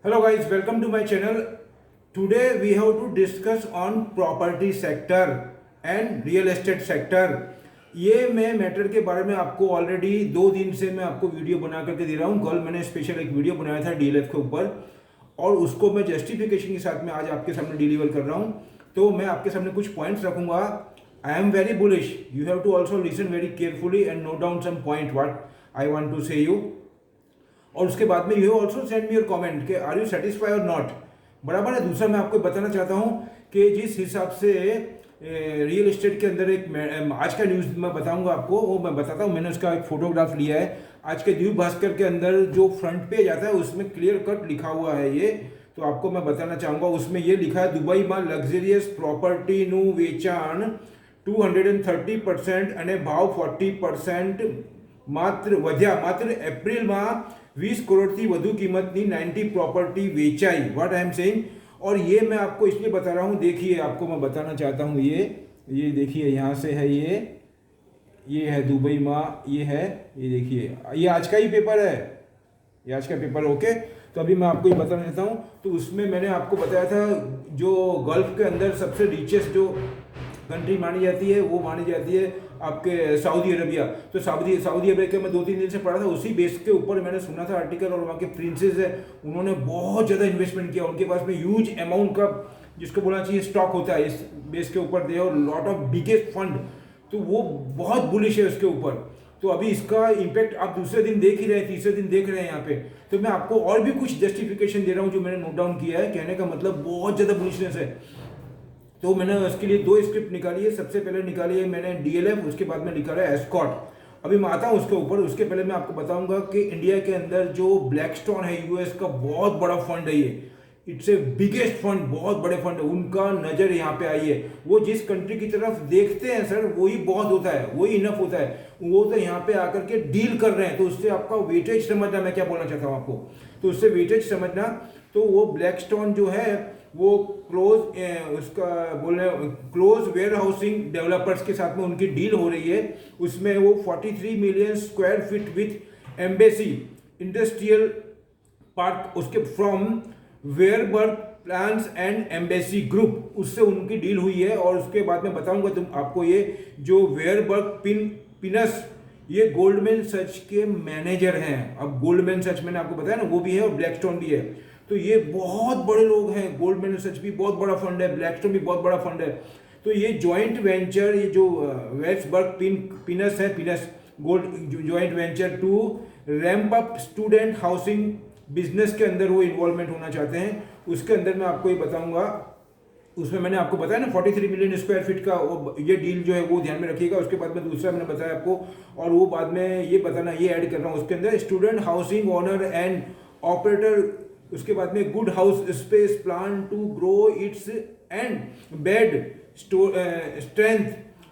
Hello guys, welcome to my channel. Today we have to discuss on property sector and real estate sector. ये मैं matter के बारे में आपको already 2 दिन से मैं आपको वीडियो बना करके दे रहा हूँ। कल मैंने स्पेशल एक वीडियो बनाया था डीएलएफ के ऊपर और उसको मैं जस्टिफिकेशन के साथ में आज आपके सामने डिलीवर कर रहा हूँ। तो मैं आपके सामने कुछ पॉइंट्स रखूंगा। I am very bullish, you have to also listen very carefully and note down some point what I want to say you. और उसके बाद में you also send me your comment कि आर यू सेटिस्फाई और not. बराबर है। दूसरा मैं आपको बताना चाहता हूँ कि जिस हिसाब से रियल एस्टेट के अंदर एक आज का न्यूज़ मैं बताऊंगा आपको, वो मैं बताता हूँ। मैंने उसका एक फोटोग्राफ लिया है। आज के द्वीप भास्कर के अंदर जो फ्रंट पेज आता है उसमें क्लियर कट लिखा हुआ है ये, तो आपको मैं बताना चाहूँगा। उसमें ये लिखा है दुबई में लग्जरियस प्रॉपर्टीનું વેચાણ 230% અને ભાવ 40% માત્ર એપ્રિલમાં 20 કરોડથી વધુ કિંમતની 90 प्रॉपर्टी વેચાઈ। What I am saying. और ये मैं आपको इसलिए बता रहा हूँ, देखिए आपको मैं बताना चाहता हूँ। ये देखिए यहाँ से है, ये है दुबई में, ये है, ये देखिए, ये आज का ही पेपर है, ये आज का पेपर। ओके, तो अभी मैं आपको ये बताना चाहता हूँ। तो उसमें मैंने आपको बताया था जो गल्फ के अंदर सबसे रिचेस्ट जो कंट्री मानी जाती है वो मानी जाती है आपके सऊदी अरबिया। तो सऊदी अरबिया के मैं 2-3 दिन से पढ़ा था, उसी बेस के ऊपर मैंने सुना था आर्टिकल। और वहाँ के प्रिंसेस है, उन्होंने बहुत ज़्यादा इन्वेस्टमेंट किया। उनके पास में ह्यूज अमाउंट का जिसको बोलना चाहिए स्टॉक होता है। इस बेस के ऊपर दे और लॉट ऑफ बिगेस्ट फंड, तो वो बहुत बुलिश है उसके ऊपर। तो अभी इसका इम्पैक्ट आप दूसरे दिन देख ही रहे हैं, तीसरे दिन देख रहे हैं यहाँ पे। तो मैं आपको और भी कुछ जस्टिफिकेशन दे रहा हूँ जो मैंने नोट डाउन किया है। कहने का मतलब बहुत ज़्यादा बुलिशनेस है। तो मैंने उसके लिए 2 स्क्रिप्ट निकाली है। सबसे पहले निकाली है मैंने डीएलएफ, उसके बाद में निकाला है एस्कॉट। अभी मैं आता हूँ उसके ऊपर। उसके पहले मैं आपको बताऊंगा कि इंडिया के अंदर जो ब्लैकस्टोन है, यूएस का बहुत बड़ा फंड है ये, इट्स ए बिगेस्ट फंड, बहुत बड़े फंड है। उनका नज़र यहाँ पे आई है। वो जिस कंट्री की तरफ देखते हैं सर, वही बहुत होता है, वही इनफ होता है। वो तो यहाँ पे आकर के डील कर रहे हैं, तो उससे आपका वेटेज समझना, मैं क्या बोलना चाहता हूँ आपको, तो उससे वेटेज समझना। तो वो ब्लैकस्टोन जो है वो क्लोज वेयर हाउसिंग डेवलपर्स के साथ में उनकी डील हो रही है। उसमें वो 43 million square feet with Embassy industrial park, उसके from Warburg Pincus and Embassy group, उससे उनकी डील हुई है। और उसके बाद में बताऊंगा तुम आपको, ये जो वेयरबर्ग पिनस, ये गोल्डमैन सच के मैनेजर हैं। अब गोल्डमैन सच मैंने आपको बताया ना, वो भी है और ब्लैकस्टोन भी है। तो ये बहुत बड़े लोग हैं। गोल्डमैन सच भी बहुत बड़ा फंड है, ब्लैकस्टोन भी बहुत बड़ा फंड है। तो ये जॉइंट वेंचर, ये जो वेस्टबर्ग पिनस है, Pincus gold joint venture to ramp up student housing business के अंदर वो इन्वॉल्वमेंट होना चाहते हैं। उसके अंदर मैं आपको ये बताऊंगा। उसमें मैंने आपको बताया ना 43 मिलियन स्क्वायर फीट का वो ये डील जो है वो ध्यान में रखिएगा। उसके बाद में दूसरा मैंने बताया आपको, और वो बाद में ये बताना, ये ऐड कर रहा हूँ उसके अंदर, student housing owner and operator. उसके बाद में good house space plan to grow its and bed strength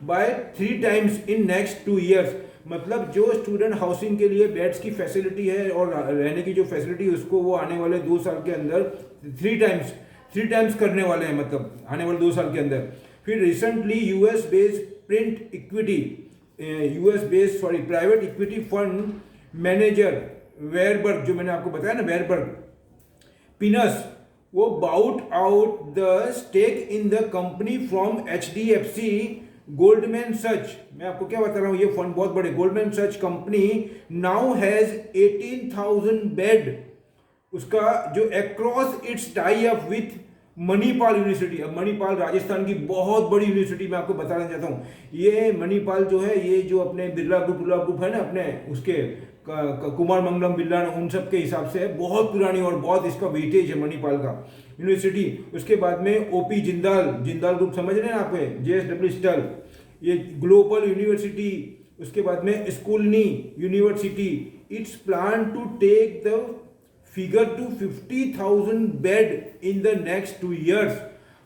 by 3 times in next 2 years। मतलब जो स्टूडेंट हाउसिंग के लिए बेड्स की फैसिलिटी है और रहने की जो फैसिलिटी है, उसको वो आने वाले 2 साल के अंदर 3 times करने वाले हैं, मतलब आने वाले 2 साल के अंदर। फिर recently US based private equity fund manager Warburg, जो मैंने आपको बताया ना वेयरबर्ग पिनस, वो bought out the stake in the company from HDFC Goldman Sachs. मैं आपको क्या बता रहा हूँ, ये फंड बहुत बड़े। Goldman such company now has 18,000 bed, उसका जो across its tie up with Manipal university. अब मणिपाल राजस्थान की बहुत बड़ी यूनिवर्सिटी, मैं आपको बताना चाहता हूँ। ये मणिपाल जो है, ये जो अपने बिरला ग्रुप है ना, अपने उसके कुमार मंगलम बिरला, उन सब के हिसाब से बहुत पुरानी और बहुत इसका वेटेज है मणिपाल का यूनिवर्सिटी। उसके बाद में ओपी जिंदाल ग्रुप समझ रहे हैं आप, JSW स्टल, ये ग्लोबल यूनिवर्सिटी। उसके बाद में स्कूलनी university, it's plan to take the figure to 50,000 bed in the next 2 years।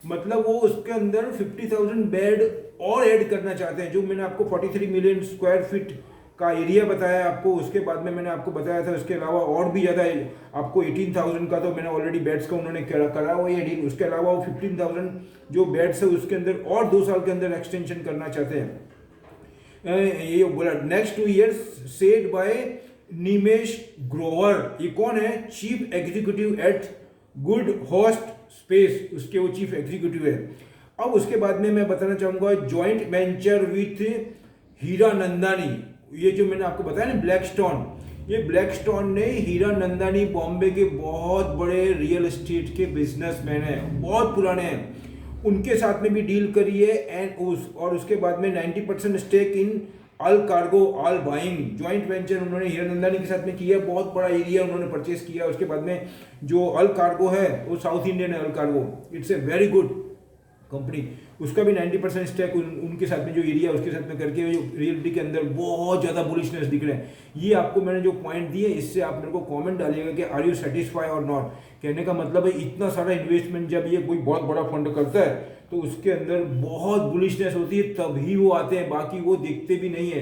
मतलब वो उसके अंदर 50,000 बेड और ऐड करना चाहते हैं। जो मैंने आपको 43 मिलियन स्क्वायर फीट का एरिया बताया आपको, उसके बाद में मैंने आपको बताया था उसके अलावा और भी ज़्यादा आपको 18,000 का तो मैंने ऑलरेडी बेड्स का उन्होंने करा हुआ है डील। उसके अलावा वो 15,000 जो बेड्स है उसके अंदर और 2 साल के अंदर एक्सटेंशन करना चाहते हैं। ये बोला next 2 years said by Nimesh Grover. ये कौन है? Chief executive at good host space, उसके वो चीफ एग्जीक्यूटिव है। अब उसके बाद में मैं बताना चाहूँगा जॉइंट वेंचर विथ हीरा नंदानी, ये जो मैंने आपको बताया ना ब्लैकस्टोन, ये ब्लैकस्टोन ने हीरा नंदानी बॉम्बे के बहुत बड़े रियल एस्टेट के बिजनेसमैन हैं, बहुत पुराने हैं, उनके साथ में भी डील करी है। और उसके बाद में 90% stake in all cargo all buying joint venture उन्होंने हीरा नंदानी के साथ में किया, बहुत बड़ा एरिया उन्होंने परचेस किया। उसके बाद में जो ऑल कार्गो है वो साउथ इंडियन है, all cargo it's a very good company, उसका भी 90% स्टैक उनके साथ में जो एरिया उसके साथ में करके रियलिटी के अंदर बहुत ज़्यादा बुलिशनेस दिख रहे हैं। ये आपको मैंने जो पॉइंट दिए, इससे आप मेरे को कमेंट डालिएगा कि आर यू सेटिस्फाई और नॉट। कहने का मतलब है इतना सारा इन्वेस्टमेंट जब ये कोई बहुत बड़ा फंड करता है तो उसके अंदर बहुत बुलिशनेस होती है, तभी वो आते हैं, बाकी वो दिखते भी नहीं है।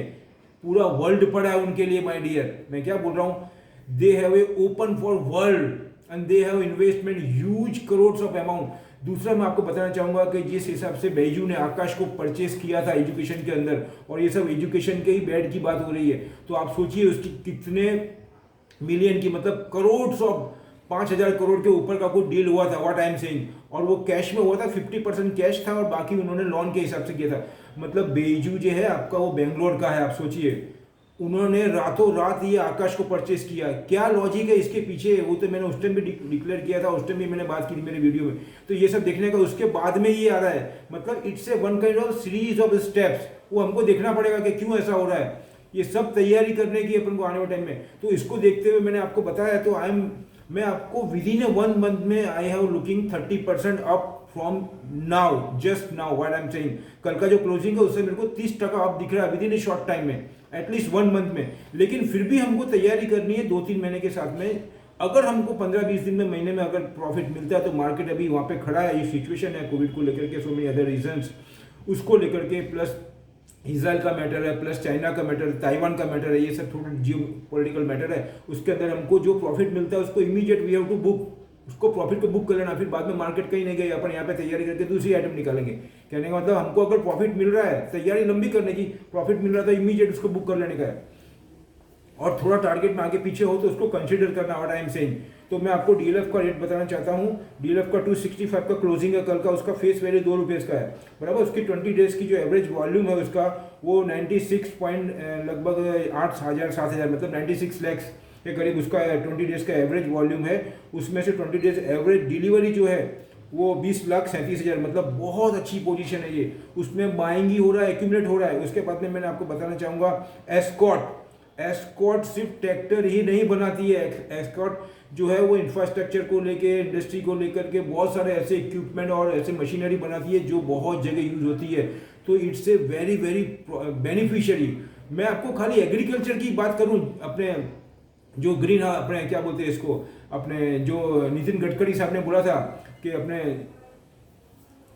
पूरा वर्ल्ड पड़ा है उनके लिए माय डियर, मैं क्या बोल रहा हूँ, they have a open for world and they have investment huge crores of amount. दूसरा मैं आपको बताना चाहूंगा कि जिस हिसाब से बैजू ने आकाश को परचेस किया था एजुकेशन के अंदर, और ये सब एजुकेशन के ही बेड की बात हो रही है, तो आप सोचिए उसकी कितने मिलियन की, मतलब करोड्स ऑफ 5,000 करोड़ के ऊपर का कोई डील हुआ था, व्हाट आई एम सेइंग, और वो कैश में हुआ था, 50% कैश था और बाकी उन्होंने लोन के हिसाब से किया था। मतलब बैजू जो है आपका वो बेंगलोर का है, आप सोचिए उन्होंने रातों रात ये आकाश को परचेस किया। क्या लॉजिक है इसके पीछे, वो तो मैंने उस टाइम भी डिक्लेयर किया था, उस टाइम भी मैंने बात की थी मेरे वीडियो में। तो ये सब देखने का उसके बाद में ये आ रहा है, मतलब it's a one kind of series of steps, वो हमको देखना पड़ेगा कि क्यों ऐसा हो रहा है। ये सब तैयारी करने की अपन को आने वाले टाइम में, तो इसको देखते हुए मैंने आपको बताया, तो मैं आपको विद इन ए 1 मंथ में I have looking 30% up from now, just now what I am saying. कल का जो क्लोजिंग है उससे मेरे को 30% अप दिख रहा है with in A short time में, एटलीस्ट 1 मंथ में। लेकिन फिर भी हमको तैयारी करनी है 2-3 महीने के साथ में। अगर हमको 15-20 दिन में, महीने में अगर प्रॉफिट मिलता है तो मार्केट अभी वहाँ पे खड़ा है, ये सिचुएशन है कोविड को लेकर के, सो मेनी अदर रीजंस उसको लेकर के, प्लस इजराइल का मैटर है, प्लस चाइना का मैटर, ताइवान का मैटर है, ये सब थोड़ा जियो पॉलिटिकल मैटर है। उसके अंदर हमको जो प्रॉफिट मिलता है उसको immediate we have to book, उसको प्रॉफिट को बुक कर लेना, फिर बाद में मार्केट कहीं नहीं गई, अपन यहाँ पे तैयारी करके दूसरी आइटम निकालेंगे। कहने का मतलब हमको अगर प्रॉफिट मिल रहा है, तैयारी लंबी करने की, प्रॉफिट मिल रहा था इमीडिएट उसको बुक कर लेने का है, और थोड़ा टारगेट में आगे पीछे हो तो उसको कंसिडर करना, व्हाट आई एम सेइंग। तो मैं आपको डीएलएफ का रेट बताना चाहता हूँ। डीएलएफ का 265 का क्लोजिंग है कल का, उसका फेस वैल्यू 2 रुपये का है, बराबर। उसकी 20 डेज की जो एवरेज वॉल्यूम है उसका वो 96 पॉइंट लगभग 8,000-7,000, मतलब 96 लैक्स के करीब उसका 20 डेज का एवरेज वॉल्यूम है। उसमें से 20 डेज एवरेज डिलीवरी जो है वो 20,37,000, मतलब बहुत अच्छी पोजीशन है ये। उसमें बाइंग ही हो रहा है, एक्यूमुलेट हो रहा है। उसके बाद में मैंने आपको बताना चाहूँगा एस्कॉर्ट सिर्फ ट्रैक्टर ही नहीं बनाती है, एस्कॉर्ट जो है वो इंफ्रास्ट्रक्चर को लेके, इंडस्ट्री को लेकर के बहुत सारे ऐसे इक्विपमेंट और ऐसे मशीनरी बनाती है जो बहुत जगह यूज होती है। तो it's a very very beneficiary. मैं आपको खाली एग्रीकल्चर की बात करूं, अपने जो ग्रीन, अपने क्या बोलते हैं इसको, अपने जो नितिन गडकरी साहब ने बोला था कि अपने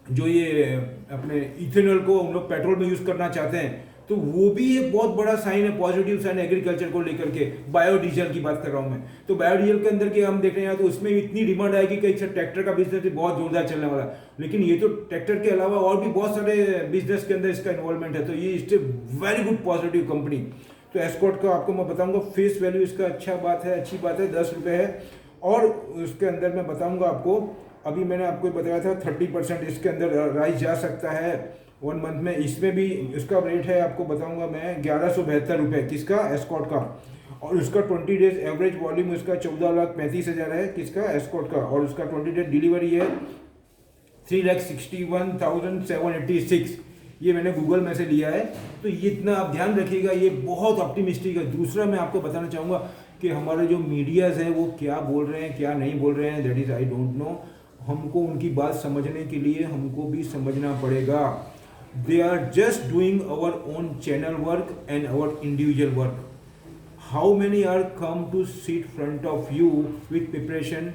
जो ये अपने इथेनॉल को हम लोग पेट्रोल में यूज करना चाहते हैं, तो वो भी एक बहुत बड़ा साइन है, पॉजिटिव साइन है एग्रीकल्चर को लेकर के। बायोडीजल की बात कर रहा हूँ मैं, तो बायोडीजल के अंदर के हम देख रहे हैं तो उसमें इतनी डिमांड आएगी कि ट्रैक्टर का बिजनेस भी बहुत जोरदार चलने वाला है। लेकिन ये तो ट्रैक्टर के अलावा और भी बहुत सारे बिजनेस के अंदर इसका इन्वॉल्वमेंट है, तो ये it's a very good positive company. तो एस्कॉर्ट का आपको मैं बताऊंगा फेस वैल्यू इसका अच्छी बात है 10 रुपये है। और उसके अंदर मैं बताऊंगा आपको, अभी मैंने आपको बताया था 30% इसके अंदर राइज जा सकता है 1 मंथ में। इसमें भी इसका रेट है आपको बताऊंगा मैं 1172 रुपये, किसका, एस्कॉर्ट का। और उसका 20 डेज एवरेज वॉल्यूम उसका 14,35,000 है, किसका, एस्कॉर्ट का। और उसका 20 डेज डिलीवरी है 3,61,786, ये मैंने गूगल में से लिया है। तो ये इतना आप ध्यान रखिएगा, ये बहुत ऑप्टिमिस्टिक है। दूसरा मैं आपको बताना चाहूँगा कि हमारे जो मीडियाज़ हैं वो क्या बोल रहे हैं क्या नहीं बोल रहे हैं, that is I don't no. हमको उनकी बात समझने के लिए हमको भी समझना पड़ेगा। They are just doing our own channel work and our individual work. How many are come to sit front of you with preparation,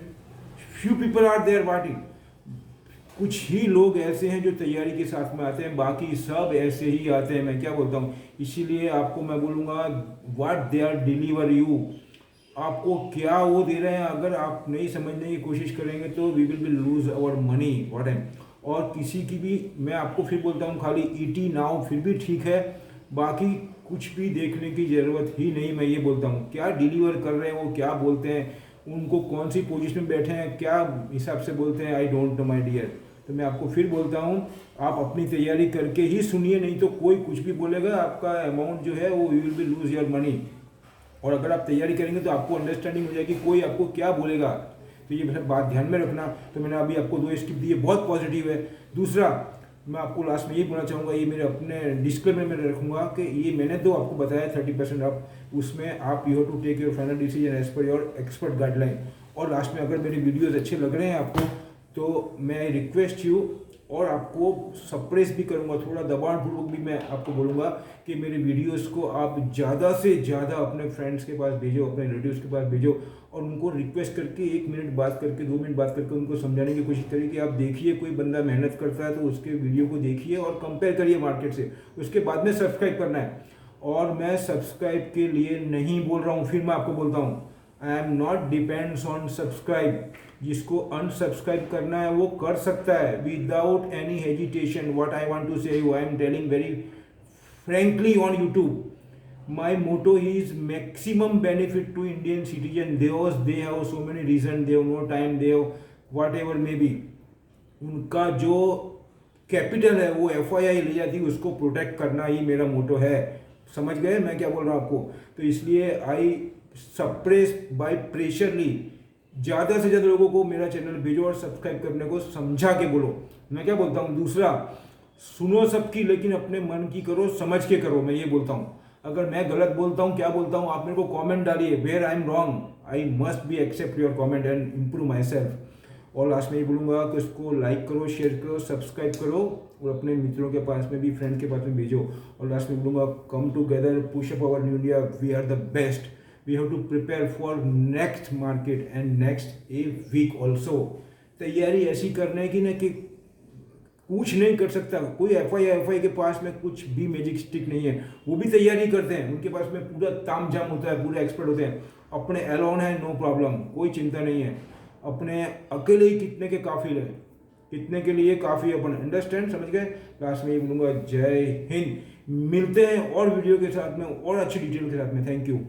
few people are there waiting. कुछ ही लोग ऐसे हैं जो तैयारी के साथ में आते हैं, बाकी सब ऐसे ही आते हैं। मैं क्या बोलता हूँ, इसीलिए आपको मैं बोलूँगा what they are deliver you, आपको क्या वो दे रहे हैं, अगर आप नहीं समझने की कोशिश करेंगे तो we will be lose our money what am. और किसी की भी मैं आपको फिर बोलता हूँ, खाली ईटी नाउ फिर भी ठीक है, बाकी कुछ भी देखने की ज़रूरत ही नहीं। मैं ये बोलता हूँ क्या डिलीवर कर रहे हैं, वो क्या बोलते हैं, उनको कौन सी पोजीशन में बैठे हैं, क्या हिसाब से बोलते हैं, I don't know my dear. तो मैं आपको फिर बोलता हूँ, आप अपनी तैयारी करके ही सुनिए, नहीं तो कोई कुछ भी बोलेगा, आपका अमाउंट जो है वो you will be lose your money. और अगर आप तैयारी करेंगे तो आपको अंडरस्टैंडिंग हो जाएगी कोई आपको क्या बोलेगा। तो ये सब बात ध्यान में रखना। तो मैंने अभी आपको 2 स्किप दिए, बहुत पॉजिटिव है। दूसरा, मैं आपको लास्ट में ये बोलना चाहूँगा, ये मेरे अपने डिस्क्लेमर में रखूँगा कि ये मैंने तो आपको बताया 30% आप, उसमें आप you have to take your final decision as per your expert guideline. और लास्ट में अगर मेरे वीडियोस अच्छे लग रहे हैं आपको, तो मैं रिक्वेस्ट यू, और आपको सप्रेस भी करूँगा, थोड़ा दबावपूर्वक भी मैं आपको बोलूँगा कि मेरे वीडियोस को आप ज़्यादा से ज़्यादा अपने फ्रेंड्स के पास भेजो, अपने रिलेटिव्स के पास भेजो, और उनको रिक्वेस्ट करके 1 मिनट बात करके, 2 मिनट बात करके उनको समझाने की कोशिश करिए कि आप देखिए, कोई बंदा मेहनत करता है तो उसके वीडियो को देखिए और कंपेयर करिए मार्केट से, उसके बाद में सब्सक्राइब करना है। और मैं सब्सक्राइब के लिए नहीं बोल रहा हूँ, फिर मैं आपको बोलता हूँ, I am not depends on subscribe. जिसको अनसब्सक्राइब करना है वो कर सकता है without any hesitation. What I want to say you, I am telling very frankly on YouTube, my motto is maximum benefit to Indian citizen, because they have so many reasons, they have no time, they have whatever may be, उनका जो capital है वो FII ले जाती है, उसको protect करना ही मेरा मोटो है। समझ गए मैं क्या बोल रहा हूँ आपको? तो इसलिए आई सप्रेस बाय प्रेशरली, ज़्यादा से ज़्यादा लोगों को मेरा चैनल भेजो और सब्सक्राइब करने को समझा के बोलो। मैं क्या बोलता हूँ? दूसरा, सुनो सबकी, लेकिन अपने मन की करो, समझ के करो, मैं ये बोलता हूँ। अगर मैं गलत बोलता हूँ, क्या बोलता हूँ, आप मेरे को कमेंट डालिए, where I am wrong, I must be accept your comment and improve my self. और लास्ट में ये बोलूँगा कि इसको लाइक करो, शेयर करो, सब्सक्राइब करो, और अपने मित्रों के पास में भी, फ्रेंड के पास में भेजो। और लास्ट में बोलूँगा, come together, push up our new India, we are the best, we have to prepare for next market and next a week also. तैयारी ऐसी करने की ना कि कुछ नहीं कर सकता कोई। FII के पास में कुछ भी मैजिक स्टिक नहीं है, वो भी तैयारी करते हैं, उनके पास में पूरा ताम झाम होता है, पूरे एक्सपर्ट होते हैं। अपने एलोन है, नो प्रॉब्लम, कोई चिंता नहीं है। अपने अकेले ही कितने के काफिल है, कितने के लिए काफ़ी अपन, अंडरस्टैंड, समझ गए? लास्ट में ये बोलूँगा, जय हिंद। मिलते हैं और वीडियो के साथ में और अच्छी डिटेल के साथ में। Thank you.